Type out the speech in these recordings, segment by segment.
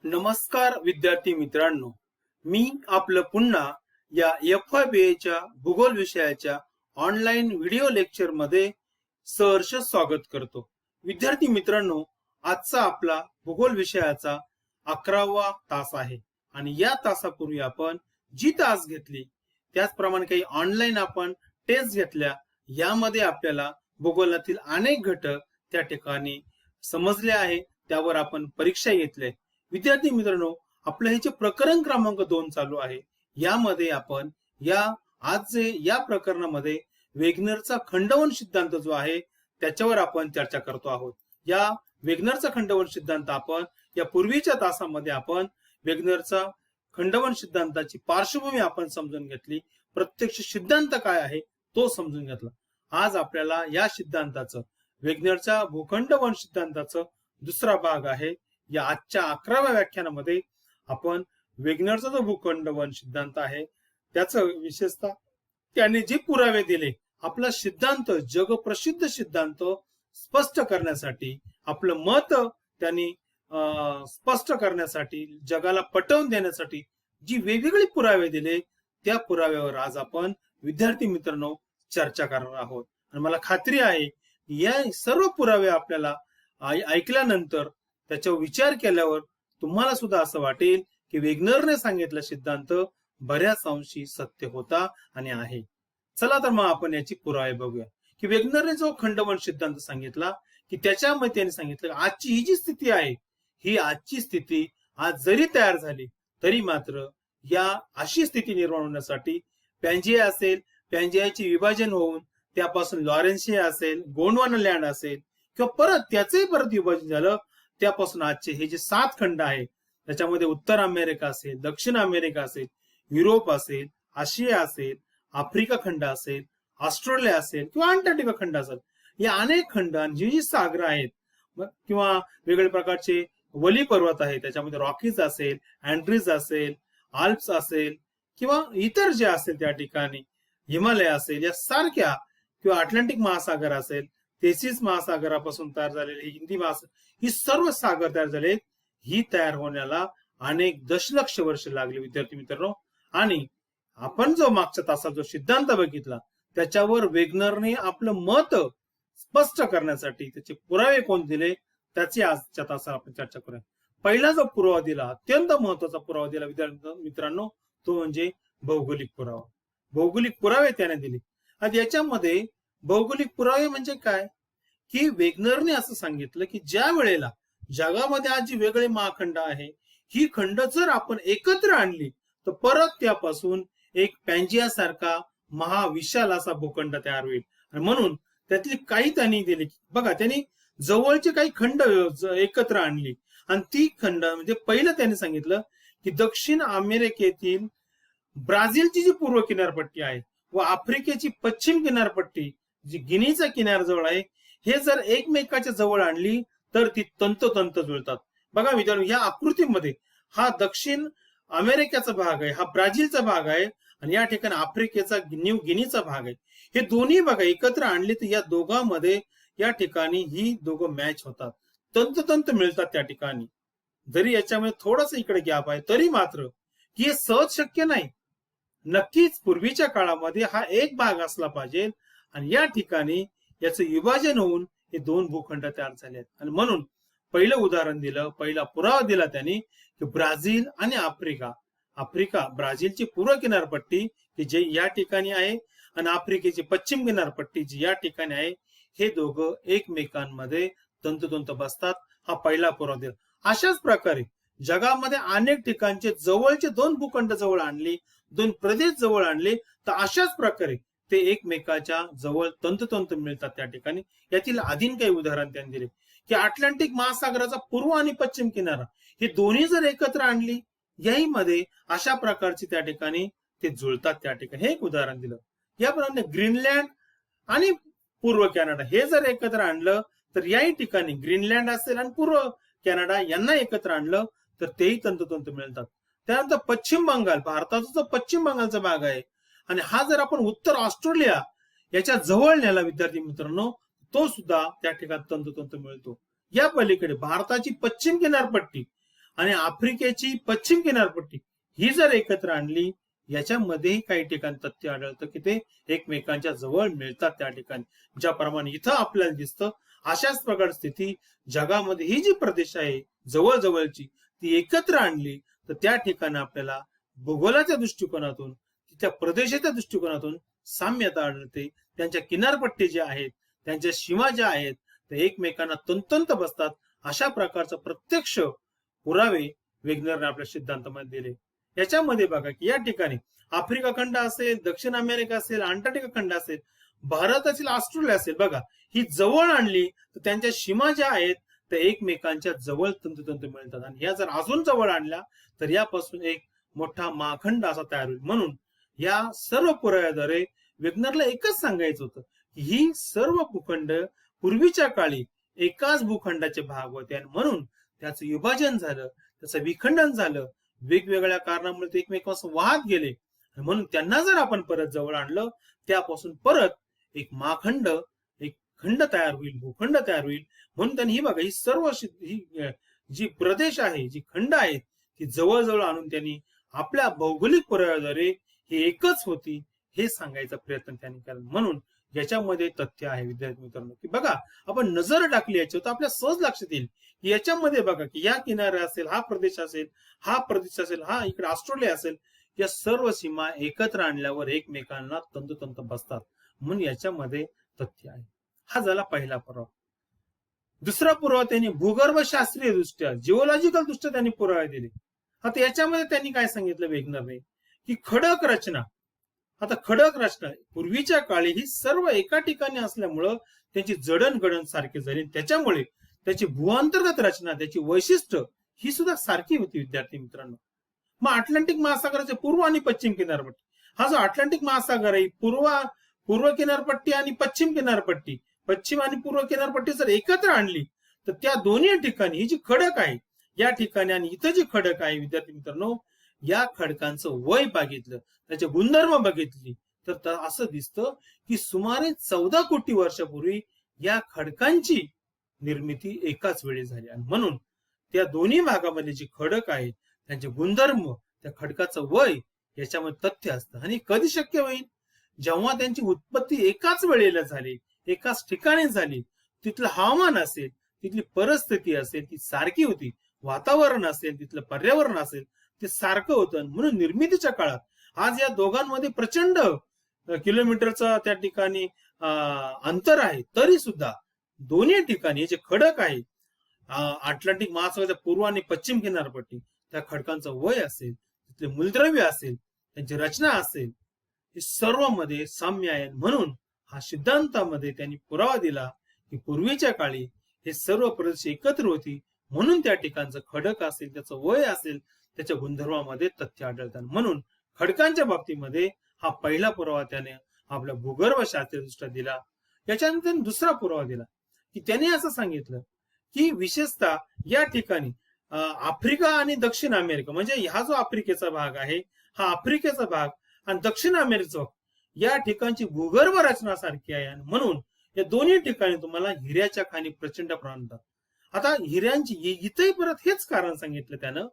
नमस्कार विद्यार्थी मित्रांनो, मी आपलं पुन्हा या FYBA भूगोल विषयाच्या ऑनलाईन व्हिडिओ लेक्चर मध्ये सहर्ष स्वागत करतो। विद्यार्थी मित्रांनो, आजचा आपला भूगोल विषयाचा 11वा तास आहे आणि या तासापूर्वी आपण जी तास घेतली त्याचप्रमाणे काही ऑनलाईन आपण टेस्ट घेतल्या। यामध्ये आपल्याला भूगोलातील अनेक घटक त्या ठिकाणी समजले आहे, त्यावर आपण परीक्षा घेतल्या। विद्यार्थी मित्रांनो, आपलं हे जे प्रकरण क्रमांक 2 चालू आहे, यामध्ये आपण या प्रकरणामध्ये वेगनरचा खंडवहन सिद्धांत जो आहे त्याच्यावर आपण चर्चा करतो आहोत। या वेगनरचा खंडवहन सिद्धांत आपण या पूर्वीच्या तासामध्ये आपण वेगनरचा खंडवहन सिद्धांताची पार्श्वभूमी आपण समजून घेतली, प्रत्यक्ष सिद्धांत काय आहे तो समजून घेतला। आज आपल्याला या सिद्धांताचं वेगनरच्या भूखंडवहन सिद्धांताचं दुसरा भाग आहे। या आजच्या 11व्या व्याख्यानामध्ये आपण वेगनरचा जो भूखंडवहन सिद्धांत आहे त्याचं विशेषतः त्याने जे पुरावे दिले, आपला सिद्धांत जगप्रसिद्ध सिद्धांत स्पष्ट करण्यासाठी, आपलं मत त्यांनी स्पष्ट करण्यासाठी, जगाला पटवून देण्यासाठी जी वेगवेगळे पुरावे दिले त्या पुराव्यावर आज आपण विद्यार्थी मित्रांनो चर्चा करणार आहोत। आणि मला खात्री आहे की या सर्व पुरावे आपल्याला ऐकल्यानंतर, त्याच्यावर विचार केल्यावर तुम्हाला सुद्धा असं वाटेल की वेगनरने सांगितलं सिद्धांत बऱ्याच अंशी सत्य होता आणि आहे। चला तर मग आपण याची पुरावे बघूया की वेगनरने जो खंडवहन सिद्धांत सांगितला की त्याच्यामध्ये त्याने सांगितलं आजची ही जी स्थिती आहे, ही आजची स्थिती आज जरी तयार झाली तरी मात्र या अशी स्थिती निर्माण होण्यासाठी पॅंजिया असेल, पॅंजियाचे विभाजन होऊन त्यापासून लॉरेन्सिया असेल, गोंडवाना लँड असेल किंवा परत विभाजन झालं, त्यापासून आजचे हे जे 7 खंड आहे त्याच्यामध्ये उत्तर अमेरिका असेल, दक्षिण अमेरिका असेल, युरोप असेल, आशिया असेल, आफ्रिका खंड असेल, ऑस्ट्रेलिया असेल किंवा अंटार्क्टिका खंड असेल, या अनेक खंड आणि जी सागर आहेत किंवा वेगवेगळ्या प्रकारचे वली पर्वत आहेत, त्याच्यामध्ये रॉकीज असेल, अँड्रीज असेल, आल्प्स असेल किंवा इतर जे असेल त्या ठिकाणी हिमालय असेल, या सारख्या किंवा अटलांटिक महासागर असेल, तेसीस महासागरापासून तयार झालेले हिंदी महासागर, ही सर्व सागर तयार झाले। ही तयार होण्याला अनेक दशलक्ष वर्ष लागले विद्यार्थी मित्रांनो। आणि आपण जो मागच्या तासात जो सिद्धांत बघितला त्याच्यावर वेगनरने आपलं मत स्पष्ट करण्यासाठी त्याचे पुरावे कोण दिले त्याची आजच्या तासात आपण चर्चा करूया। पहिला जो पुरावा दिला, अत्यंत महत्वाचा पुरावा दिला विद्यार्थी मित्रांनो, तो म्हणजे भौगोलिक पुरावा। भौगोलिक पुरावे त्याने दिले। आणि याच्यामध्ये भौगोलिक पुरावे म्हणजे काय की वेगनरने असं सांगितलं की ज्या वेळेला जगामध्ये आज जी वेगळे महाखंड आहे, ही खंड जर आपण एकत्र आणली तर परत त्यापासून एक पॅंजिया सारखा महाविशाल असा भूखंड तयार होईल। आणि म्हणून त्यातली काही त्यांनी दिली, बघा त्यांनी जवळचे काही खंड एकत्र आणली आणि ती खंड म्हणजे पहिलं त्यांनी सांगितलं की दक्षिण अमेरिकेतील ब्राझीलची जी पूर्व किनारपट्टी आहे व आफ्रिकेची पश्चिम किनारपट्टी जी गिनीच्या किनाऱ्याजवळ आहे, हे जर एकमेकाच्या जवळ आणली तर ती तंतोतंत जुळतात। बघा मित्रांनो, या आकृतीमध्ये हा दक्षिण अमेरिकेचा भाग आहे, हा ब्राझीलचा भाग आहे आणि या ठिकाणी आफ्रिकेचा न्यू गिनीचा भाग आहे। हे दोन्ही बघा एकत्र आणले तर या दोघांमध्ये या ठिकाणी ही दोघं मॅच होतात, तंतोतंत मिळतात त्या ठिकाणी। जरी याच्यामध्ये थोडस इकडे गॅप आहे तरी मात्र की हे सहज शक्य नाही। नक्कीच पूर्वीच्या काळामध्ये हा एक भाग असला पाहिजे आणि या ठिकाणी याचं विभाजन होऊन हे 2 भूखंड तयार झाले आहेत। आणि म्हणून पहिलं उदाहरण दिलं, पहिला पुरावा दिला त्यांनी की ब्राझील आणि आफ्रिका ब्राझीलची पूर्व किनारपट्टी की जे या ठिकाणी आहे आणि आफ्रिकेची पश्चिम किनारपट्टी जी या ठिकाणी आहे, हे दोघं एकमेकांमध्ये तंतोतंत बसतात। हा पहिला पुरावा दिला। अशाच प्रकारे जगामध्ये अनेक ठिकाणचे जवळचे 2 भूखंड जवळ आणले, 2 प्रदेश जवळ आणले तर अशाच प्रकारे ते एकमेकाच्या जवळ तंतोतंत मिळतात त्या ठिकाणी। यातील आधीन काही उदाहरण त्यांनी दिले की अटलांटिक महासागराचा पूर्व आणि पश्चिम किनारा हे दोन्ही जर एकत्र आणली, याही मध्ये अशा प्रकारचे त्या ठिकाणी ते जुळतात त्या ठिकाणी, हे एक उदाहरण दिलं। याप्रमाणे ग्रीनलँड आणि पूर्व कॅनडा हे जर एकत्र आणलं तर याही ठिकाणी ग्रीनलँड असेल आणि पूर्व कॅनडा यांना एकत्र आणलं तर तेही तंतोतंत मिळतात। त्यानंतर पश्चिम बंगाल, भारताचा जो पश्चिम बंगालचा भाग आहे आणि हा जर आपण उत्तर ऑस्ट्रेलिया याच्या जवळ नेला विद्यार्थी मित्रांनो, तो सुद्धा त्या ठिकाणी तंतोतंत मिळतो। या पलीकडे भारताची पश्चिम किनारपट्टी आणि आफ्रिकेची पश्चिम किनारपट्टी ही जर एकत्र आणली, याच्यामध्येही काही ठिकाणी तथ्य आढळतं की ते एकमेकांच्या जवळ मिळतात. त्या ठिकाणी ज्याप्रमाणे इथं आपल्याला दिसतं, अशाच प्रकार स्थिती जगामध्ये ही जी प्रदेश आहे जवळजवळची ती एकत्र आणली तर त्या ठिकाणी आपल्याला भूगोलाच्या दृष्टिकोनातून, त्या प्रदेशाच्या दृष्टिकोनातून साम्यता आढळते. त्यांच्या किनारपट्टी ज्या आहेत, त्यांच्या सीमा ज्या आहेत, ते एकमेकांना तंतोतंत बसतात. अशा प्रकारचा प्रत्यक्ष पुरावे वेगनरने आपल्या सिद्धांतामध्ये दिले. याच्यामध्ये बघा की या ठिकाणी आफ्रिका खंड असेल, दक्षिण अमेरिका असेल, अंटार्क्टिका खंड असेल, भारत असेल, ऑस्ट्रेलिया असेल, बघा ही जवळ आणली तर त्यांच्या सीमा ज्या आहेत त्या एकमेकांच्या जवळ तंतोतंत मिळतात. आणि या जर अजून जवळ आणल्या तर यापासून एक मोठा महाखंड असा तयार होईल. म्हणून या सर्व पुराव्याद्वारे वेगनरला एकच सांगायचं होतं की ही सर्व भूखंड पूर्वीच्या काळी एकाच भूखंडाचे भाग होते आणि म्हणून त्याचं विभाजन झालं, त्याचं विखंडन झालं, वेगवेगळ्या कारणामुळे ते एकमेकांपासून वाहत गेले. म्हणून त्यांना जर आपण परत जवळ आणलं, त्यापासून परत एक महाखंड, एक खंड तयार होईल, भूखंड तयार होईल. म्हणून त्यांनी ही बघा ही सर्व जी प्रदेश आहे, जी खंड आहेत, ती जवळजवळ आणून त्यांनी आपल्या भौगोलिक पुराव्याद्वारे ही एकच होती हे सांगायचा प्रयत्न त्यांनी केला. म्हणून याच्यामध्ये तथ्य आहे विद्यार्थी मित्रांनो की बघा आपण नजर टाकली याच्यावर तर आपल्या सहज लक्षात येईल की याच्यामध्ये बघा की या किनारा असेल, हा प्रदेश असेल, हा प्रदेश असेल, हा इकडे ऑस्ट्रेलिया असेल, या सर्व सीमा एकत्र आणल्यावर एकमेकांना तंतोतंत बसतात. म्हणून याच्यामध्ये तथ्य आहे. हा झाला पहिला पुरावा. दुसरा पुरावा त्यांनी भूगर्भशास्त्रीय दृष्ट्या, जिओलॉजिकल दृष्ट्या त्यांनी पुरावे दिले. आता याच्यामध्ये त्यांनी काय सांगितलं वेगनरने की खडक रचना. आता खडक रचना पूर्वीच्या काळी ही सर्व एका ठिकाणी असल्यामुळं त्यांची जडणघडण सारखी झाली. त्याच्यामुळे त्याची भूअंतर्गत रचना, त्याची वैशिष्ट्य ही सुद्धा सारखी होती विद्यार्थी मित्रांनो. मग अटलांटिक महासागराचे पूर्व आणि पश्चिम किनारपट्टी, हा जो अटलांटिक महासागर आहे पूर्व किनारपट्टी आणि पश्चिम किनारपट्टी, पश्चिम आणि पूर्व किनारपट्टी जर एकत्र आणली तर त्या दोन्ही ठिकाणी ही जी खडक आहे या ठिकाणी आणि इथं जी खडक आहे विद्यार्थी मित्रांनो, या खडकांचं वय बघितलं, त्याचे गुणधर्म बघितली तर असं दिसतं की सुमारे 14 कोटी वर्षापूर्वी या खडकांची निर्मिती एकाच वेळी झाली. आणि म्हणून त्या दोन्ही भागामध्ये जी खडक आहे त्यांचे गुणधर्म, त्या खडकाचं वय याच्यामध्ये तथ्य असतं. आणि कधी शक्य होईल, जेव्हा त्यांची उत्पत्ती एकाच वेळेला झाली, एकाच ठिकाणी झाली, तिथलं हवामान असेल, तिथली परिस्थिती असेल ती सारखी होती, वातावरण असेल, तिथलं पर्यावरण असेल ते सारखं होतं. म्हणून निर्मितीच्या काळात आज या दोघांमध्ये प्रचंड किलोमीटरचा त्या ठिकाणी अंतर आहे, तरी सुद्धा दोन्ही ठिकाणी जे खडक आहे अटलांटिक महासागराच्या पूर्व आणि पश्चिम किनारपट्टी, त्या खडकांचं वय असेल, तिथले मूलद्रव्य असेल, त्यांची रचना असेल, हे सर्व मध्ये साम्य आहे. म्हणून हा सिद्धांतामध्ये त्यांनी पुरावा दिला की पूर्वीच्या काळी हे सर्व प्रदेश एकत्र होती. म्हणून त्या ठिकाणचं खडक असेल, त्याचं वय असेल, त्याच्या गुणधर्मामध्ये तथ्य आढळतात. म्हणून खडकांच्या बाबतीमध्ये हा पहिला पुरावा त्याने आपल्या भूगर्भशास्त्रीय दृष्ट्या दिला. याच्यानंतर दुसरा पुरावा दिला की त्याने असं सांगितलं की विशेषतः या ठिकाणी आफ्रिका आणि दक्षिण अमेरिका, म्हणजे हा जो आफ्रिकेचा भाग आहे, हा आफ्रिकेचा भाग आणि दक्षिण अमेरिकेचा भाग या ठिकाणची भूगर्भ रचना सारखी आहे. आणि म्हणून या दोन्ही ठिकाणी तुम्हाला हिऱ्याच्या खाणी प्रचंड प्रमाणात. आता हिऱ्यांची इथेही परत हेच कारण सांगितलं त्यानं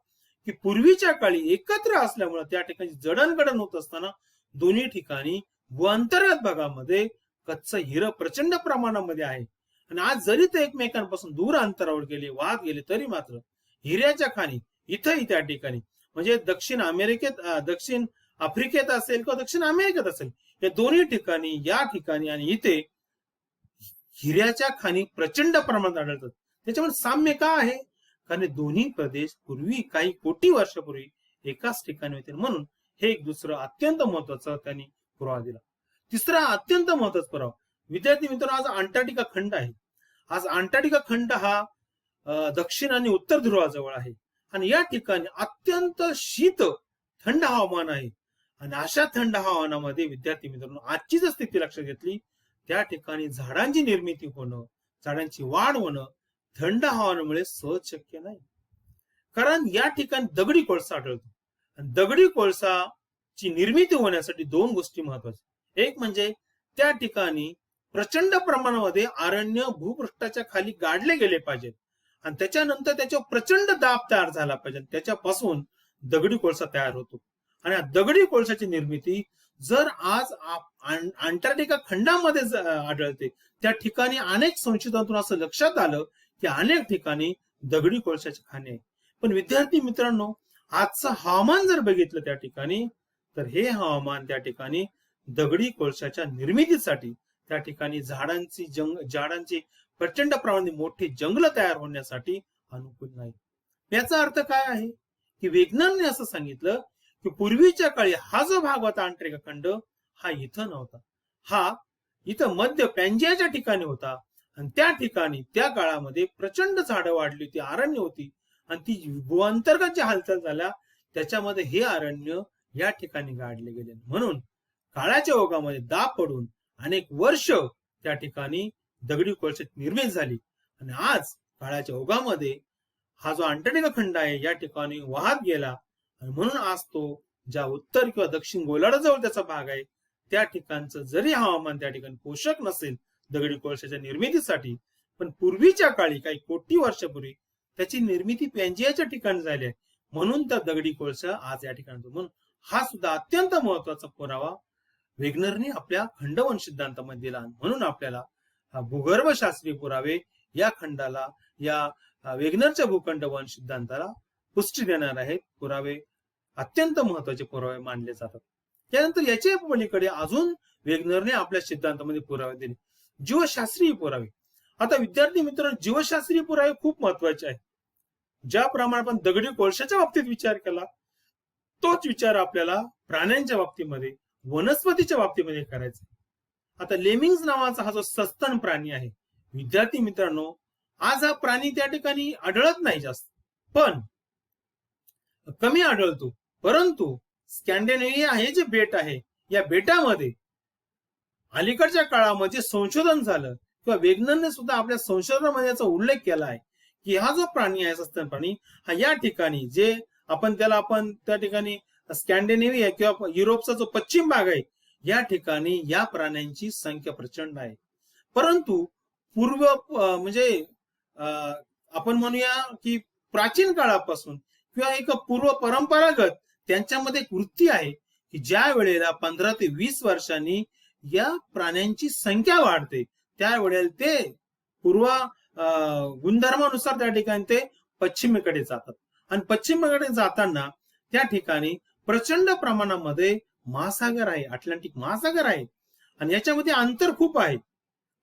की पूर्वीच्या काळी एकत्र असल्यामुळे त्या ठिकाणी जडणघडण होत असताना दोन्ही ठिकाणी भूअंतर्गत भागामध्ये कच्चं हिरं प्रचंड प्रमाणामध्ये आहे. आणि आज जरी ते एकमेकांपासून दूर अंतरावर गेले, वाहत गेले, तरी मात्र हिऱ्याच्या खाणी इथंही त्या ठिकाणी, म्हणजे दक्षिण आफ्रिकेत असेल किंवा दक्षिण अमेरिकेत असेल, या दोन्ही ठिकाणी, या ठिकाणी आणि इथे हिऱ्याच्या खाणी प्रचंड प्रमाणात आढळतात. त्याच्यामुळे साम्य का आहे, कारण दोन्ही प्रदेश पूर्वी काही कोटी वर्षापूर्वी एकाच ठिकाणी होते. म्हणून हे एक दुसरं अत्यंत महत्वाचं त्यांनी पुरावा दिला. तिसरा अत्यंत महत्वाचा पुरावा विद्यार्थी मित्रांनो, आज अंटार्क्टिका खंड आहे. आज अंटार्क्टिका खंड हा दक्षिण आणि उत्तर ध्रुवाजवळ आहे आणि या ठिकाणी अत्यंत शीत थंड हवामान आहे. आणि अशा थंड हवामानामध्ये विद्यार्थी मित्रांनो, आजची जर स्थिती लक्षात घेतली, त्या ठिकाणी झाडांची निर्मिती होणं, झाडांची वाढ होणं थंड हवामानामुळे सहज शक्य नाही. कारण या ठिकाणी दगडी कोळसा आढळतो आणि दगडी कोळसाची निर्मिती होण्यासाठी दोन गोष्टी महत्वाच्या. एक म्हणजे त्या ठिकाणी प्रचंड प्रमाणामध्ये अरण्य भूपृष्ठाच्या खाली गाडले गेले पाहिजेत आणि त्याच्यानंतर त्याच्यावर प्रचंड दाब तयार झाला पाहिजे, त्याच्यापासून दगडी कोळसा तयार होतो. आणि दगडी कोळशाची निर्मिती जर आज अंटार्क्टिका खंडामध्ये आढळते. त्या ठिकाणी अनेक संशोधनातून असं लक्षात आलं की अनेक ठिकाणी दगडी कोळशाची खाणी आहे. पण विद्यार्थी मित्रांनो, आजचं हवामान जर बघितलं त्या ठिकाणी, तर हे हवामान त्या ठिकाणी दगडी कोळशाच्या निर्मितीसाठी, त्या ठिकाणी झाडांची प्रचंड प्रमाणात मोठी जंगल तयार होण्यासाठी अनुकूल नाही. याचा अर्थ काय आहे की वेगनरने असं सांगितलं की पूर्वीच्या काळी हा जो भाग होता अंटार्क्टिका खंड, हा इथं नव्हता, हा इथं मध्य पॅन्जियाच्या ठिकाणी होता. आणि त्या ठिकाणी त्या काळामध्ये प्रचंड झाडं वाढली होती, अरण्य होती. आणि ती भूअंतर्गत जी हालचाल झाल्या त्याच्यामध्ये हे अरण्य या ठिकाणी गाडले गेले. म्हणून काळाच्या ओघामध्ये दाब पडून अनेक वर्ष त्या ठिकाणी दगडी कोळशाची निर्मिती झाली. आणि आज काळाच्या ओघामध्ये हा जो अंटार्क्टिका खंड आहे या ठिकाणी वाहत गेला. आणि म्हणून आज तो ज्या उत्तर किंवा दक्षिण गोलार्धाजवळ त्याचा भाग आहे, त्या ठिकाणचं जरी हवामान त्या ठिकाणी पोषक नसेल दगडी कोळशाच्या निर्मितीसाठी, पण पूर्वीच्या काळी काही कोटी वर्षापूर्वी त्याची निर्मिती पॅन्जियाच्या ठिकाणी झाली आहे. म्हणून त्या दगडी कोळसा आज या ठिकाणी. म्हणून हा सुद्धा अत्यंत महत्वाचा पुरावा वेगनरने आपल्या खंडवंश सिद्धांतामध्ये दिला. म्हणून आपल्याला भूगर्भशास्त्रीय पुरावे या खंडाला, या वेगनरच्या भूखंडवंश सिद्धांताला पुष्टी देणार आहेत. पुरावे अत्यंत महत्वाचे पुरावे मानले जातात. त्यानंतर याच्या पलीकडे अजून वेगनरने आपल्या सिद्धांतामध्ये पुरावे दिले, जीवशास्त्रीय पुरावे. आता विद्यार्थी मित्रांनो, जीवशास्त्रीय पुरावे खूप महत्वाचे आहेत. ज्याप्रमाणे आपण दगडी कोळशाच्या बाबतीत विचार केला, तोच विचार आपल्याला प्राण्यांच्या बाबतीमध्ये, वनस्पतीच्या बाबतीमध्ये करायचा. आता लेमिंग्स नावाचा हा जो सस्तन प्राणी आहे, विद्यार्थी मित्रांनो, आज हा प्राणी त्या ठिकाणी आढळत नाही जास्त, पण कमी आढळतो. परंतु स्कॅन्डिनेव्हिया हे जे बेट आहे, या बेटामध्ये अलीकडच्या काळामध्ये संशोधन झालं किंवा वेगनरने सुद्धा आपल्या संशोधनामध्ये याचा उल्लेख केला आहे की हा जो प्राणी आहे, सस्तन प्राणी, हा या ठिकाणी जे आपण त्या ठिकाणी स्कॅन्डिनेव्हिया किंवा युरोपचा जो पश्चिम भाग आहे, या ठिकाणी या प्राण्यांची संख्या प्रचंड आहे. परंतु म्हणजे आपण म्हणूया की प्राचीन काळापासून किंवा एक पूर्व परंपरागत त्यांच्यामध्ये एक वृत्ती आहे की ज्या वेळेला 15 ते 20 वर्षांनी या प्राण्यांची संख्या वाढते, त्यावेळेला ते पूर्व गुणधर्मानुसार त्या ठिकाणी ते पश्चिमेकडे जातात. आणि पश्चिमेकडे जाताना त्या ठिकाणी प्रचंड प्रमाणामध्ये महासागर आहे, अटलांटिक महासागर आहे. आणि याच्यामध्ये अंतर खूप आहे.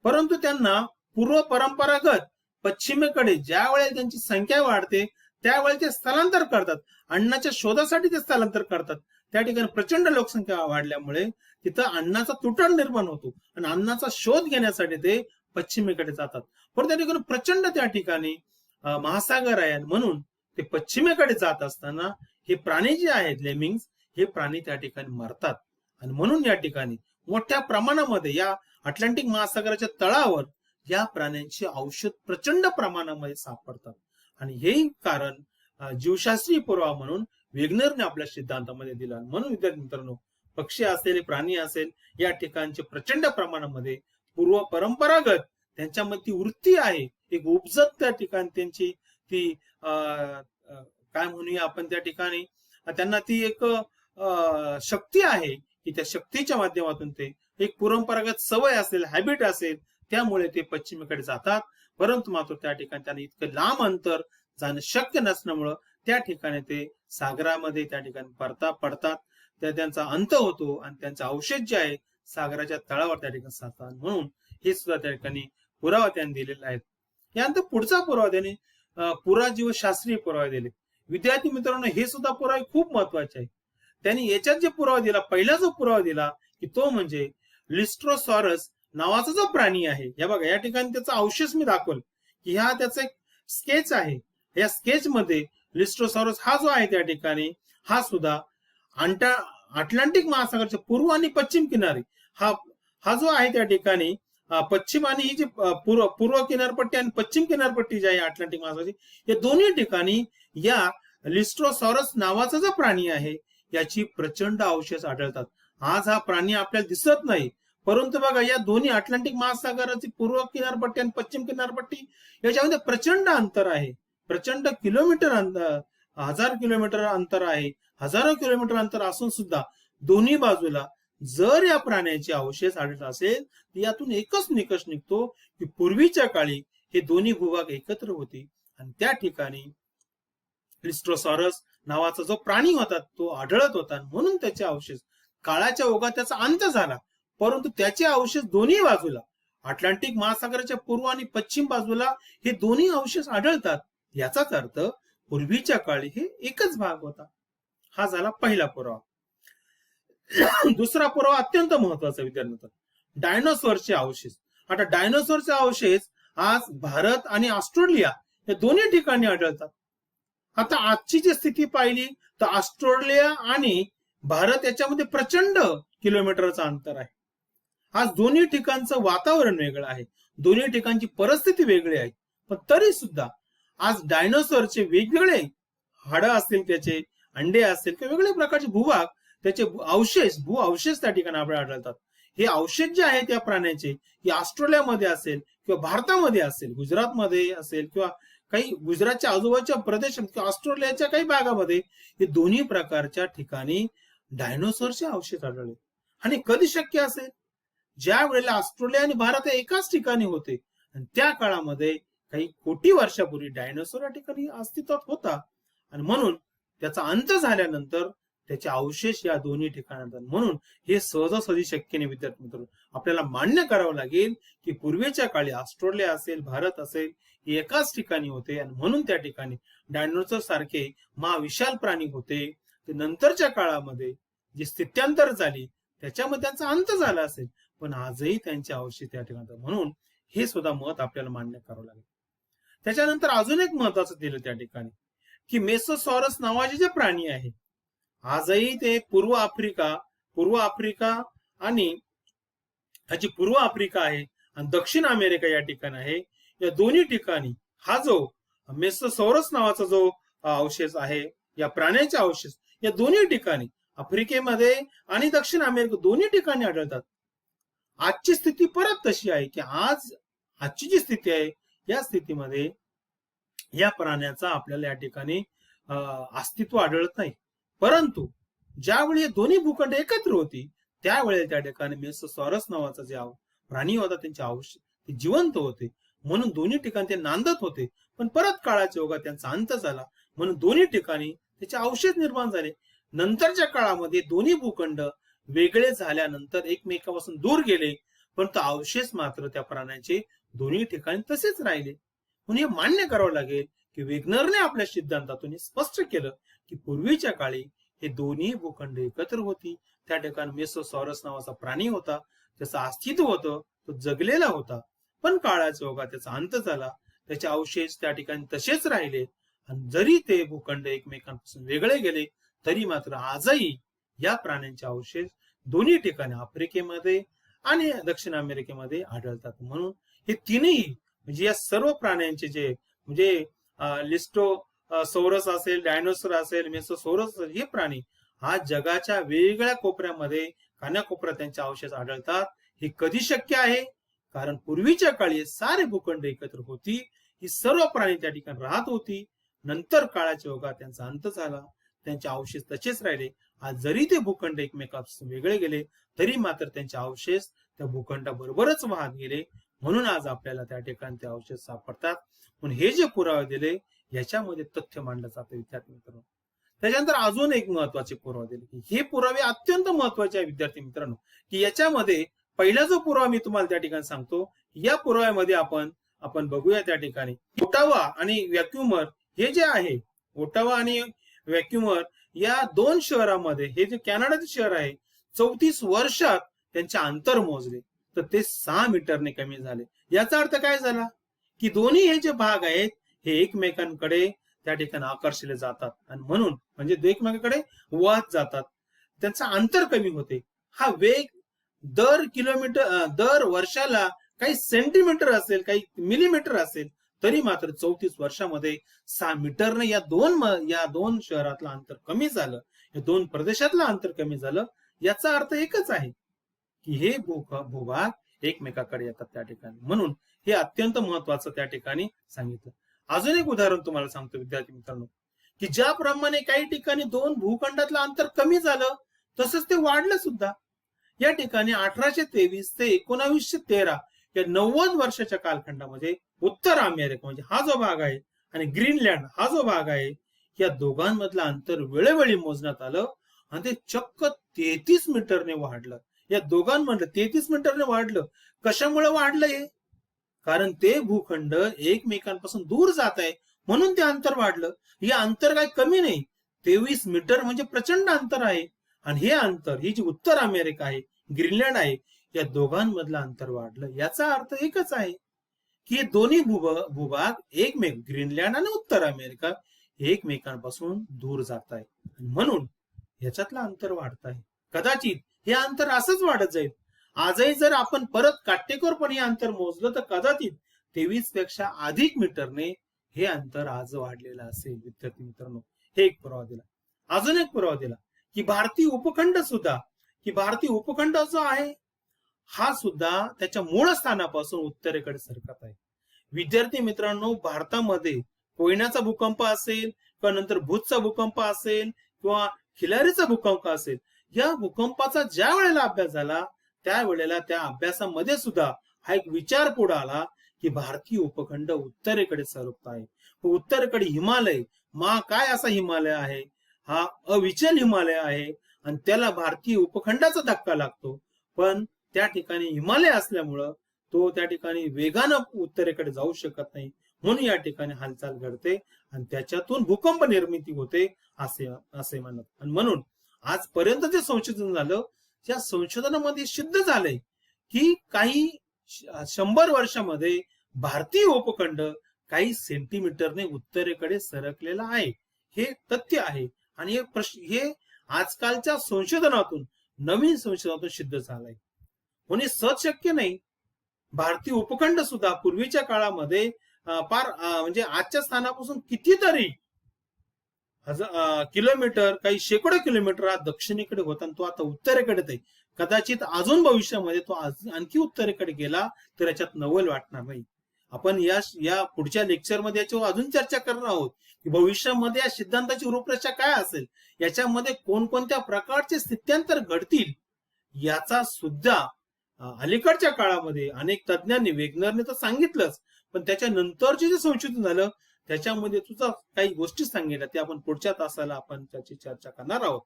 परंतु त्यांना पूर्व परंपरागत पश्चिमेकडे ज्या वेळेला त्यांची संख्या वाढते त्यावेळेला ते स्थलांतर करतात, अन्नाच्या शोधासाठी ते स्थलांतर करतात. त्या ठिकाणी प्रचंड लोकसंख्या वाढल्यामुळे तिथं अन्नाचा तुटवडा निर्माण होतो आणि अन्नाचा शोध घेण्यासाठी ते पश्चिमेकडे जातात. पण त्या ठिकाणी प्रचंड त्या ठिकाणी महासागर आहे. म्हणून ते पश्चिमेकडे जात असताना हे प्राणी जे आहेत, लेमिंग्स, हे प्राणी त्या ठिकाणी मरतात. आणि म्हणून या ठिकाणी मोठ्या प्रमाणामध्ये या अटलांटिक महासागराच्या तळावर या प्राण्यांची औषध प्रचंड प्रमाणामध्ये सापडतात. आणि हेही कारण जीवशास्त्रीय पुरावा म्हणून वेगनरने आपल्या सिद्धांतामध्ये दिला. म्हणून विद्यार्थी मित्रांनो, पक्षी असेल, प्राणी असेल, या ठिकाणचे प्रचंड प्रमाणामध्ये पूर्व परंपरागत त्यांच्यामध्ये ती वृत्ती आहे, एक उपजत त्या ठिकाणी त्यांची ती काय म्हणूया आपण, त्या ठिकाणी त्यांना ती एक शक्ती आहे की त्या शक्तीच्या माध्यमातून ते एक परंपरागत सवय असेल, हॅबिट असेल, त्यामुळे ते पश्चिमेकडे जातात. परंतु मात्र त्या ठिकाणी त्यांना इतकं लांब अंतर जाणं शक्य नसल्यामुळं त्या ठिकाणी ते सागरामध्ये त्या ठिकाणी पडतात. त्यांचा अंत होतो आणि त्यांचं औषध जे आहे सागराच्या तळावर त्या ठिकाणी साधतात. म्हणून हे सुद्धा त्या ठिकाणी पुरावा त्यांनी दिलेला आहे. यानंतर पुढचा पुरावा त्यांनी पुराजीवशास्त्रीय पुरावा दिले. विद्यार्थी मित्रांनो, हे सुद्धा पुरावे खूप महत्वाचे आहे. त्यांनी याच्यात जे पुरावा दिला, पहिला जो पुरावा दिला की तो म्हणजे लिस्ट्रोसॉरस नावाचा जो प्राणी आहे. या बघा, या ठिकाणी त्याचा अवशेष मी दाखवल की हा त्याचा एक स्केच आहे. या स्केच मध्ये लिस्ट्रोसॉरस हा जो आहे त्या ठिकाणी, हा सुद्धा अटलांटिक महासागरच्या पूर्व आणि पश्चिम किनारी हा जो आहे त्या ठिकाणी पश्चिम आणि ही जी पूर्व किनारपट्टी आणि पश्चिम किनारपट्टी जी आहे अटलांटिक महासागरची, या दोन्ही ठिकाणी या लिस्ट्रोसॉरस नावाचा जो प्राणी आहे याची प्रचंड अवशेष आढळतात. आज हा प्राणी आपल्याला दिसत नाही, परंतु बघा या दोन्ही अटलांटिक महासागराची पूर्व किनारपट्टी आणि पश्चिम किनारपट्टी याच्यामध्ये प्रचंड अंतर आहे. प्रचंड किलोमीटर अंतर, 1000 किलोमीटर अंतर आहे, हजारो किलोमीटर अंतर असून सुद्धा दोन्ही बाजूला जर या प्राण्याचे अवशेष आढळत असेल तर यातून एकच निकष निघतो की पूर्वीच्या काळी हे दोन्ही भूभाग एकत्र होते आणि त्या ठिकाणी लिस्ट्रोसॉरस नावाचा जो प्राणी होता तो आढळत होता, म्हणून त्याचे अवशेष काळाच्या ओघात त्याचा अंत झाला. परंतु त्याचे अवशेष दोन्ही बाजूला अटलांटिक महासागराच्या पूर्व आणि पश्चिम बाजूला हे दोन्ही अवशेष आढळतात. याचाच अर्थ पूर्वीच्या काळी हे एकच भाग होता. हा झाला पहिला पुरावा. दुसरा पुरावा अत्यंत महत्वाचा विद्यार्थी, डायनोसॉरचे अवशेष. आता डायनोसॉरचे अवशेष आज भारत आणि ऑस्ट्रेलिया या दोन्ही ठिकाणी आढळतात. आता आजची जी स्थिती पाहिली तर ऑस्ट्रेलिया आणि भारत याच्यामध्ये प्रचंड किलोमीटरचं अंतर आहे. आज दोन्ही ठिकाणचं वातावरण वेगळं आहे, दोन्ही ठिकाणची परिस्थिती वेगळी आहे, पण तरी सुद्धा आज डायनोसॉरचे वेगवेगळे हाडं असतील, त्याचे अंडे असतील किंवा वेगवेगळ्या प्रकारचे भूभाग, त्याचे अवशेष, भू अवशेष त्या ठिकाणी आपल्याला आढळतात. हे अवशेष जे आहेत त्या प्राण्याचे, हे ऑस्ट्रेलियामध्ये असेल किंवा भारतामध्ये असेल, गुजरातमध्ये असेल किंवा काही गुजरातच्या आजूबाजूच्या प्रदेशात किंवा ऑस्ट्रेलियाच्या काही भागामध्ये हे दोन्ही प्रकारच्या ठिकाणी डायनोसॉरचे अवशेष आढळले. आणि कधी शक्य असेल? ज्या वेळेला ऑस्ट्रेलिया आणि भारत एकाच ठिकाणी होते आणि त्या काळामध्ये काही कोटी वर्षापूर्वी डायनोसॉर या ठिकाणी अस्तित्वात होता आणि म्हणून त्याचा अंत झाल्यानंतर त्याचे अवशेष या दोन्ही ठिकाणात. म्हणून हे सहजासहजी शक्य नाही विद्यार्थी मित्रांनो. आपल्याला मान्य करावं लागेल की पूर्वीच्या काळी ऑस्ट्रेलिया असेल, भारत असेल, हे एकाच ठिकाणी होते आणि म्हणून त्या ठिकाणी डायनोसॉर सारखे महाविशाल प्राणी होते. ते नंतरच्या काळामध्ये जी स्थित्यांतर झाली त्याच्यामध्ये त्यांचा अंत झाला असेल, पण आजही त्यांचे अवशेष त्या ठिकाणी. म्हणून हे सुद्धा मत आपल्याला मान्य करावं लागेल. त्याच्यानंतर अजून एक महत्वाचं दिलं त्या ठिकाणी की मेसोसॉरस नावाचे जे प्राणी आहे, आजही ते पूर्व आफ्रिका आणि ह्याची पूर्व आफ्रिका आहे आणि दक्षिण अमेरिका या ठिकाणी आहे. या दोन्ही ठिकाणी हा जो मेसोसॉरस नावाचा जो अवशेष आहे, या प्राण्याचे अवशेष या दोन्ही ठिकाणी आफ्रिकेमध्ये आणि दक्षिण अमेरिका दोन्ही ठिकाणी आढळतात. आजची स्थिती परत तशी आहे की आजची जी स्थिती आहे या स्थितीमध्ये या प्राण्याचा आपल्याला या ठिकाणी अस्तित्व आढळत नाही. परंतु ज्यावेळी दोन्ही भूखंड एकत्र होती त्यावेळेला त्या ठिकाणी मेसोसॉरस नावाचा जे प्राणी होता त्यांचे अवशेष ते जिवंत होते, म्हणून दोन्ही ठिकाणी ते नांदत होते. पण परत काळाच्या ओघात त्यांचा अंत झाला, म्हणून दोन्ही ठिकाणी त्याचे अवशेष निर्माण झाले. नंतरच्या काळामध्ये दोन्ही भूखंड वेगळे झाल्यानंतर एकमेकापासून दूर गेले, परंतु अवशेष मात्र त्या प्राण्याचे दोन्ही ठिकाणी तसेच राहिले. म्हणून हे मान्य करावं लागेल की वेगनरने आपल्या सिद्धांतातून स्पष्ट केलं की पूर्वीच्या काळी हे दोन्ही भूखंड एकत्र होती. त्या ठिकाणी मेसोसॉरस नावाचा प्राणी होता, त्याचं अस्तित्व होतं, तो जगलेला होता, पण काळाच्या ओघात त्याचा अंत झाला. त्याचे अवशेष त्या ठिकाणी तसेच राहिले आणि जरी ते भूखंड एकमेकांपासून वेगळे गेले तरी मात्र आजही या प्राण्यांचे अवशेष दोन्ही ठिकाणी आफ्रिकेमध्ये आणि दक्षिण अमेरिकेमध्ये आढळतात. म्हणून हे तीनही म्हणजे या सर्व प्राण्यांचे जे म्हणजे लिस्टोसॉरस असेल, डायनोसॉर असेल, मेसोसॉरस असेल, हे प्राणी आज जगाच्या वेगवेगळ्या कोपऱ्यामध्ये कानाकोपऱ्यात त्यांचे अवशेष आढळतात. हे कधी शक्य आहे? कारण पूर्वीच्या काळी सारे भूखंड एकत्र होती, ही सर्व प्राणी त्या ठिकाणी राहत होती. नंतर काळाच्या ओघात त्यांचा अंत झाला, त्यांचे अवशेष तसेच राहिले. आज जरी ते भूखंड एकमेकांपासून वेगळे गेले तरी मात्र त्यांचे अवशेष त्या भूखंडाबरोबरच वाहत गेले. म्हणून आज आपल्याला त्या ठिकाणी ते अवशेष सापडतात. म्हणून हे जे पुरावे दिले याच्यामध्ये तथ्य मांडलं जातं विद्यार्थी मित्रांनो. त्याच्यानंतर अजून एक महत्वाचे पुरावे दिले की हे पुरावे अत्यंत महत्वाचे आहे विद्यार्थी मित्रांनो, की याच्यामध्ये पहिला जो पुरावा मी तुम्हाला त्या ठिकाणी सांगतो, या पुराव्यामध्ये आपण बघूया त्या ठिकाणी ओटावा आणि व्हॅक्युमर हे जे आहे, ओटावा आणि व्हॅक्युमर या दोन शहरांमध्ये, हे जे कॅनडाचे शहर आहे, 34 वर्षात त्यांचे अंतर मोजले तर ते 6 मीटरने कमी झाले. याचा अर्थ काय झाला की दोन्ही हे जे भाग आहेत हे एकमेकांकडे त्या ठिकाणी आकर्षले जातात आणि म्हणून म्हणजे एकमेकांकडे वाहत जातात, त्यांचा अंतर कमी होते. हा वेग दर वर्षाला काही सेंटीमीटर असेल, काही मिलीमीटर असेल, तरी मात्र 34 वर्षामध्ये 6 मीटरने या दोन शहरातलं अंतर कमी झालं, या दोन प्रदेशातलं अंतर कमी झालं. याचा अर्थ एकच आहे की हे भूभाग एकमेकाकडे येतात त्या ठिकाणी. म्हणून हे अत्यंत महत्वाचं त्या ठिकाणी सांगितलं. अजून एक उदाहरण तुम्हाला सांगतो विद्यार्थी मित्रांनो, की ज्याप्रमाणे काही ठिकाणी दोन भूखंडातलं अंतर कमी झालं तसंच ते वाढलं सुद्धा. या ठिकाणी 1823 ते 1913 या 90 वर्षाच्या कालखंडामध्ये उत्तर अमेरिका म्हणजे हा जो भाग आहे आणि ग्रीनलँड हा जो भाग आहे, या दोघांमधलं अंतर वेळोवेळी मोजण्यात आलं आणि ते चक्क 33 मीटरने वाढलं. या दोघांमधलं 33 मीटरने वाढलं. कशामुळे वाढलं हे? कारण ते भूखंड एकमेकांपासून दूर जात आहे म्हणून ते अंतर वाढलं. हे अंतर काय कमी नाही, 23 मीटर म्हणजे प्रचंड अंतर आहे. आणि हे अंतर, ही जी उत्तर अमेरिका आहे, ग्रीनलँड आहे, या दोघांमधलं अंतर वाढलं. याचा अर्थ एकच आहे की दोन्ही भूभाग एकमेक, ग्रीनलँड आणि उत्तर अमेरिका एकमेकांपासून दूर जात आहे म्हणून याच्यातलं अंतर वाढत आहे. कदाचित हे अंतर असंच वाढत जाईल. आजही जर आपण परत काटेकोरपणे अंतर मोजलं तर कदाचित 23 पेक्षा अधिक मीटरने हे अंतर आज वाढलेलं असेल. विद्यार्थी मित्रांनो, हे एक पुरावा दिला. अजून एक पुरावा दिला की भारतीय उपखंड जो आहे हा सुद्धा त्याच्या मूळ स्थानापासून उत्तरेकडे सरकत आहे. विद्यार्थी मित्रांनो, भारतामध्ये कोयनाचा भूकंप असेल किंवा नंतर भूजचा भूकंप असेल किंवा खिलारीचा भूकंप असेल, या भूकंपाचा ज्या वेळेला अभ्यास झाला त्यावेळेला त्या अभ्यासामध्ये सुद्धा हा एक विचार पुढे आला की भारतीय उपखंड उत्तरेकडे सरकत आहे. उत्तरेकडे हिमालय, काय असा हिमालय आहे, हा अविचल हिमालय आहे आणि त्याला भारतीय उपखंडाचा धक्का लागतो. पण त्या ठिकाणी हिमालय असल्यामुळं तो त्या ठिकाणी वेगानं उत्तरेकडे जाऊ शकत नाही म्हणून या ठिकाणी हालचाल घडते आणि त्याच्यातून भूकंप निर्मिती होते असे म्हणत. आणि म्हणून आजपर्यंत जे संशोधन झालं त्या संशोधनामध्ये सिद्ध झालंय की काही 100 वर्षामध्ये भारतीय उपखंड काही सेंटीमीटरने उत्तरेकडे सरकलेला आहे. हे तथ्य आहे आणि हे आजकालच्या नवीन संशोधनातून सिद्ध झालंय. म्हणजे सहज शक्य नाही. भारतीय उपखंड सुद्धा पूर्वीच्या काळामध्ये म्हणजे आजच्या स्थानापासून कितीतरी किलोमीटर, काही शेकडो किलोमीटर हा दक्षिणेकडे होता आणि तो आता उत्तरेकडे आहे. कदाचित अजून भविष्यामध्ये तो आणखी उत्तरेकडे गेला तर याच्यात नवल वाटणार नाही. आपण या पुढच्या लेक्चरमध्ये याच्यावर अजून चर्चा करणार आहोत की भविष्यामध्ये या सिद्धांताची रूपरेषा काय असेल, याच्यामध्ये कोणकोणत्या प्रकारचे स्थित्यांतर घडतील याचा सुद्धा अलीकडच्या काळामध्ये अनेक तज्ञांनी, वेगनरने तर सांगितलंच, पण त्याच्यानंतरचे जे संशोधन झालं त्याच्यामध्ये तुझा काही गोष्टी सांगितल्या त्या आपण पुढच्या तासाला आपण त्याची चर्चा करणार आहोत.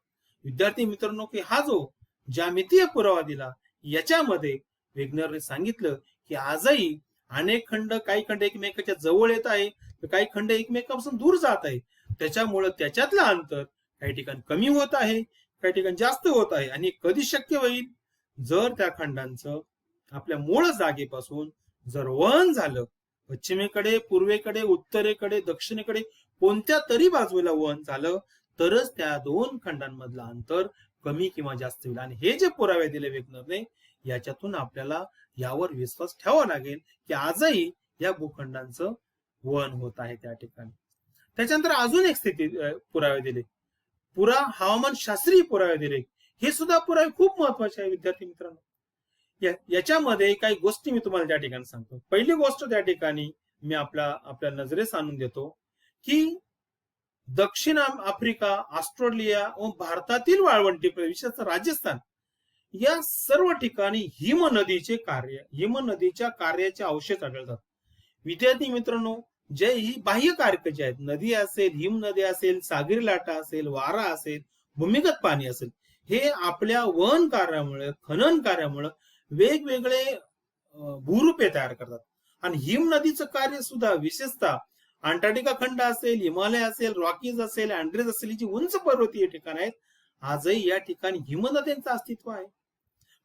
विद्यार्थी मित्रांनो, की हा जो ज्यामितीय पुरावा दिला याच्यामध्ये वेगनरने सांगितलं की आजही अनेक खंड, काही खंड एकमेकाच्या जवळ येत आहे तर काही खंड एकमेकापासून दूर जात आहे. त्याच्यामुळे त्याच्यातलं अंतर काही ठिकाणी कमी होत आहे, काही ठिकाणी जास्त होत आहे. आणि कधी शक्य होईल जर त्या खंडांचं आपल्या मूळ जागेपासून जर वहन झालं, पश्चिमेकडे, पूर्वेकडे, उत्तरेकडे, दक्षिणेकडे कोणत्या तरी बाजूला वहन झालं तरच त्या दोन खंडांमधलं अंतर कमी किंवा जास्त होईल. आणि हे जे पुरावे दिले वेगनरने याच्यातून आपल्याला यावर विश्वास ठेवावा लागेल की आजही या भूखंडांचं वहन होत आहे त्या ठिकाणी. त्याच्यानंतर अजून एक पुरावे दिले, हवामानशास्त्रीय पुरावे दिले. हे सुद्धा पुरावे खूप महत्वाचे आहे विद्यार्थी मित्रांनो. याच्यामध्ये काही गोष्टी मी तुम्हाला त्या ठिकाणी सांगतो. पहिली गोष्ट त्या ठिकाणी मी आपल्या नजरेस आणून देतो की दक्षिण आफ्रिका, ऑस्ट्रेलिया व भारतातील वाळवंटी विशेषतः राजस्थान या सर्व ठिकाणी हिम नदीच्या कार्याचे अवशेष आढळतात. विद्यार्थी मित्रांनो, जे ही बाह्य कारक जे आहेत, नदी असेल, हिम नदी असेल, सागरी लाटा असेल, वारा असेल, भूमिगत पाणी असेल, हे आपल्या वहन कार्यामुळे, खनन कार्यामुळे वेगवेगळे भूरूपे तयार करतात. आणि हिम नदीचं कार्य सुद्धा विशेषतः अंटार्क्टिका खंड असेल, हिमालय असेल, रॉकीज असेल, अँड्रेस असेल, जी उंच पर्वतीय ठिकाण आहेत, आजही या ठिकाणी हिमनद्यांचं अस्तित्व आहे.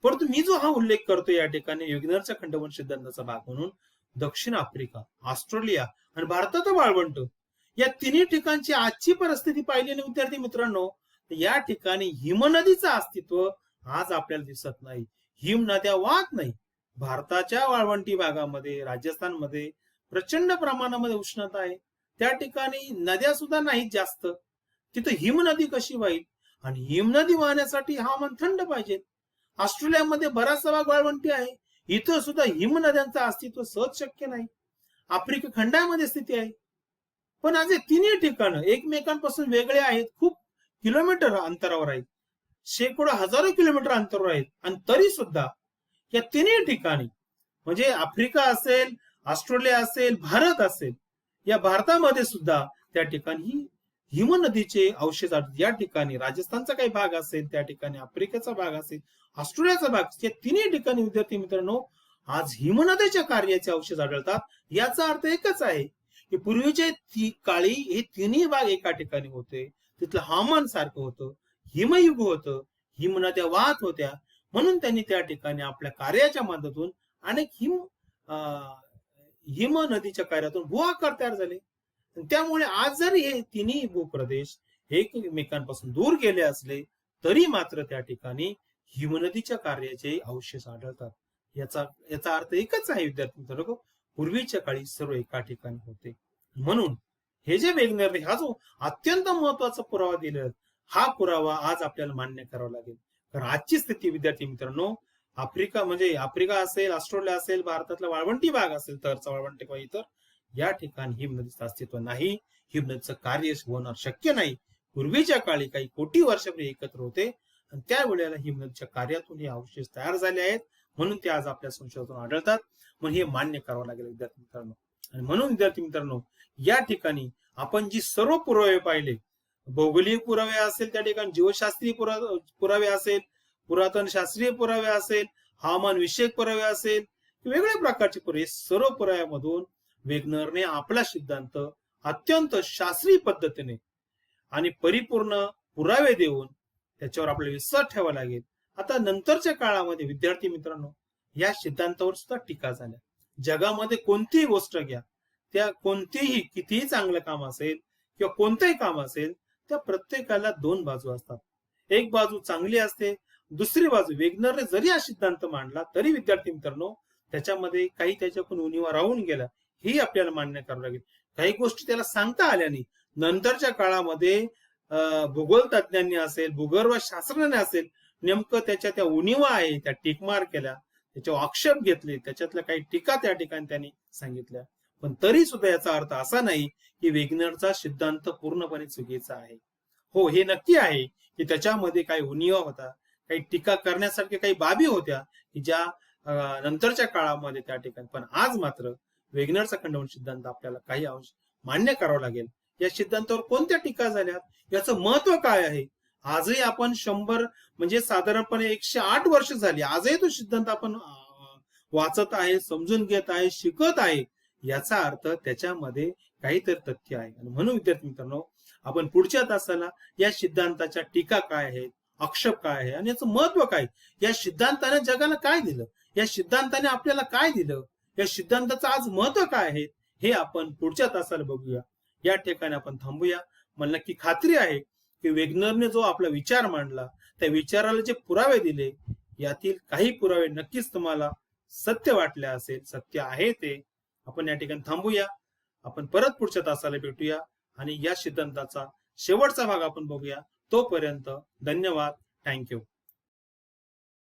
परंतु मी जो हा उल्लेख करतो या ठिकाणी वेगनरच्या खंडवहन सिद्धांताचा भाग म्हणून दक्षिण आफ्रिका, ऑस्ट्रेलिया आणि भारताचं वाळवंट या तिन्ही ठिकाणची आजची परिस्थिती पाहिली ना विद्यार्थी मित्रांनो, या ठिकाणी हिमनदीचं अस्तित्व आज आपल्याला दिसत नाही. हिम नद्या वाहत नाही. भारताच्या वाळवंटी भागामध्ये, राजस्थानमध्ये प्रचंड प्रमाणामध्ये उष्णता आहे. त्या ठिकाणी नद्या सुद्धा नाहीत जास्त. तिथं हिमनदी कशी वाहील? आणि हिमनदी वाहण्यासाठी हवामान थंड पाहिजे. ऑस्ट्रेलियामध्ये बराचसा भाग वाळवंटी आहे. इथं सुद्धा हिमनद्यांचं अस्तित्व सहज शक्य नाही. आफ्रिका खंडामध्ये स्थिती आहे. पण आज हे तिन्ही ठिकाणं एकमेकांपासून वेगळे आहेत, खूप किलोमीटर अंतरावर आहेत, शेकडो हजारो किलोमीटर अंतरावर आहेत. आणि तरी सुद्धा या तिन्ही ठिकाणी म्हणजे आफ्रिका असेल, ऑस्ट्रेलिया असेल, भारत असेल, या भारतामध्ये सुद्धा त्या ठिकाणी हिमनदीचे अवशेष आढळतात. या ठिकाणी राजस्थानचा काही भाग असेल, त्या ठिकाणी आफ्रिकेचा भाग असेल, ऑस्ट्रेलियाचा भाग, या तिन्ही ठिकाणी विद्यार्थी मित्रांनो आज हिमनदीच्या कार्याचे अवशेष आढळतात. याचा अर्थ एकच आहे की पूर्वीच्या काळी हे तिन्ही भाग एका ठिकाणी होते, तिथलं हवामान सारखं होतं, हिमयुग होतं, हिमनद्या वाहत होत्या, म्हणून त्यांनी त्या ठिकाणी आपल्या कार्याच्या मदतीतून अनेक हिम नदीच्या कार्यातून भूआकार तयार झाले. त्यामुळे आज जरी हे तिन्ही भूप्रदेश एकमेकांपासून दूर गेले असले तरी मात्र त्या ठिकाणी हिमनदीच्या कार्याचे अवशेष आढळतात. याचा अर्थ एकच आहे विद्यार्थी मित्रांनो, पूर्वीच्या काळी सर्व एका ठिकाणी होते. म्हणून हे जे वेगनरने हा जो अत्यंत महत्वाचा पुरावा दिला, हा पुरावा आज आपल्याला मान्य करावा लागेल. कारण आजची स्थिती विद्यार्थी मित्रांनो, आफ्रिका असेल, ऑस्ट्रेलिया असेल, भारतातला वाळवंटी भाग असेल, तरचा वाळवंटी किंवा इतर या ठिकाणी हिमनदीचं अस्तित्व नाही, हिमनदीचं कार्य होणं शक्य नाही. पूर्वीच्या काळी काही कोटी वर्षापूर्वी एकत्र होते आणि त्यावेळेला हिमनदीच्या कार्यातून हे अवशेष तयार झाले आहेत, म्हणून ते आज आपल्या संशोधनातून आढळतात. म्हणून हे मान्य करावं लागेल विद्यार्थी मित्रांनो. आणि म्हणून विद्यार्थी मित्रांनो, या ठिकाणी आपण जी सर्व पुरावे पाहिले, भौगोलिक पुरावे असेल, त्या ठिकाणी जीवशास्त्रीय पुरावे असेल, पुरातन शास्त्रीय पुरावे असेल, हवामान विषयक पुरावे असेल, वेगवेगळ्या प्रकारचे पुरावे, सर्व पुराव्यामधून वेगनरने आपला सिद्धांत अत्यंत शास्त्रीय पद्धतीने आणि परिपूर्ण पुरावे देऊन त्याच्यावर आपल्याला विश्वास ठेवावा लागेल. आता नंतरच्या काळामध्ये विद्यार्थी मित्रांनो, या सिद्धांतावर सुद्धा टीका झाल्या. जगामध्ये कोणतीही गोष्ट घ्या, त्या कोणतीही कितीही चांगलं काम असेल किंवा कोणतंही काम असेल, त्या प्रत्येकाला दोन बाजू असतात. एक बाजू चांगली असते, दुसरी बाजू वेगनरने जरी हा सिद्धांत मांडला तरी विद्यार्थी मित्रांनो त्याच्यामध्ये काही त्याच्याकडून उणिवा राहून गेला, ही आपल्याला मान्य करावं लागेल. काही गोष्टी त्याला सांगता आल्या नाही. नंतरच्या काळामध्ये भूगोल तज्ञांनी असेल, भूगर्भ शास्त्रज्ञांनी असेल, नेमकं त्या उणिवा आहे त्या टिकमार केल्या, त्याच्यावर आक्षेप घेतले, त्याच्यातल्या काही टीका त्या ठिकाणी त्यांनी सांगितल्या. पण तरी सुद्धा याचा अर्थ असा नाही की वेगनरचा सिद्धांत पूर्णपणे चुकीचा आहे. हो, हे नक्की आहे की त्याच्यामध्ये काही उणिवा होता, काही टीका करण्यासारख्या काही बाबी होत्या की ज्या नंतरच्या काळामध्ये त्या ठिकाणी. पण आज मात्र वेगनरचा खंडन सिद्धांत आपल्याला काही अंश मान्य करावा लागेल. या सिद्धांतावर कोणत्या टीका झाल्यात, याचं महत्व काय आहे, आजही आपण 100 म्हणजे साधारणपणे 108 वर्ष झाली, आजही तो सिद्धांत आपण वाचत आहे, समजून घेत आहे, शिकत आहे. याचा अर्थ त्याच्यामध्ये काहीतरी तथ्य आहे. आणि म्हणून विद्यार्थी मित्रांनो, आपण पुढच्या तासाला या सिद्धांताच्या टीका काय आहेत, आक्षेप काय आहे आणि याचं महत्व काय, या सिद्धांताने जगाला काय दिलं, या सिद्धांताने आपल्याला काय दिलं, या सिद्धांताचं आज महत्व काय आहे, हे आपण पुढच्या तासाला बघूया. या ठिकाणी आपण थांबूया. मला नक्की खात्री आहे की वेगनरने जो आपला विचार मांडला, त्या विचाराला जे पुरावे दिले, यातील काही पुरावे नक्कीच तुम्हाला सत्य वाटले असेल, सत्य आहे ते. आपण या ठिकाणी थांबूया. आपण परत पुढच्या तासाला भेटूया आणि या सिद्धांताचा शेवटचा भाग आपण बघूया. तोपर्यंत धन्यवाद. थँक्यू.